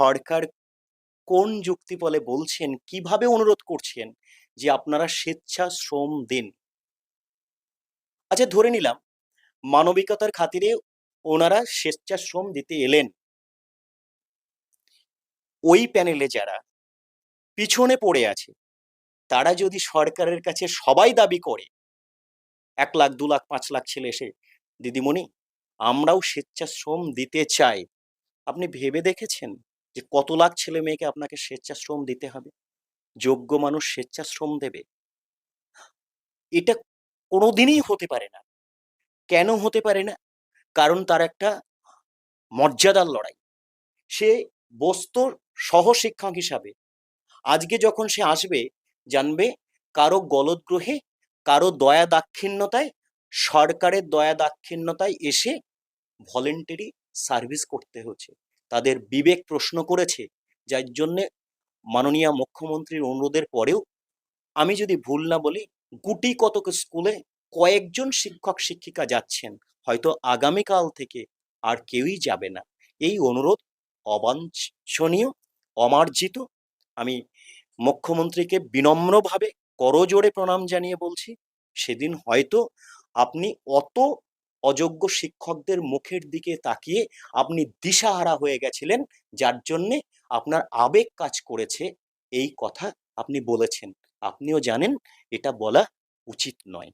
সরকার কোন যুক্তি বলে বলছেন, কিভাবে অনুরোধ করছেন যে আপনারা স্বেচ্ছাশ্রম দিন? আচ্ছা, ধরে নিলাম মানবিকতার খাতিরে ওনারা স্বেচ্ছাশ্রম দিতে এলেন। ওই প্যানেলে যারা পিছনে পড়ে আছে, তারা যদি সরকারের কাছে সবাই দাবি করে, 1 লাখ, 2 লাখ, 5 লাখ ছেলে এসে, দিদিমণি আমরাও স্বেচ্ছাশ্রম দিতে চাই, আপনি ভেবে দেখেছেন যে কত লাখ ছেলে মেয়েকে আপনাকে স্বেচ্ছাশ্রম দিতে হবে? যোগ্য মানুষ স্বেচ্ছাশ্রম দেবে? এটা কোনোদিনই হতে পারে না। কেন হতে পারে না? কারণ তার একটা মর্যাদার লড়াই। সে বস্তুর সহশিক্ষক হিসাবে আজকে যখন সে আসবে, জানবে কারো গলদগ্রহে, কারো দয়া দাক্ষিণ্যতায়, সরকারের দয়া দাক্ষিণ্যতায় এসে ভলেন্টারি সার্ভিস করতে হচ্ছে। তাদের বিবেক প্রশ্ন করেছে, যার জন্যে মাননীয় মুখ্যমন্ত্রীর অনুরোধের পরেও, আমি যদি ভুল না বলি, গুটি কতক স্কুলে কয়েকজন শিক্ষক শিক্ষিকা যাচ্ছেন, হয়তো আগামীকাল থেকে আর কেউই যাবে না। এই অনুরোধ অবাঞ্ছনীয়, অমার্জিত। আমি মুখ্যমন্ত্রীকে বিনম্রভাবে করজোড়ে প্রণাম জানিয়ে বলছি, সেদিন হয়তো আপনি অত অযোগ্য শিক্ষকদের মুখের দিকে তাকিয়ে আপনি দিশাহারা হয়ে গেছিলেন, যার জন্যে আপনার আবেগ কাজ করেছে, এই কথা আপনি বলেছেন। আপনিও জানেন এটা বলা উচিত নয়।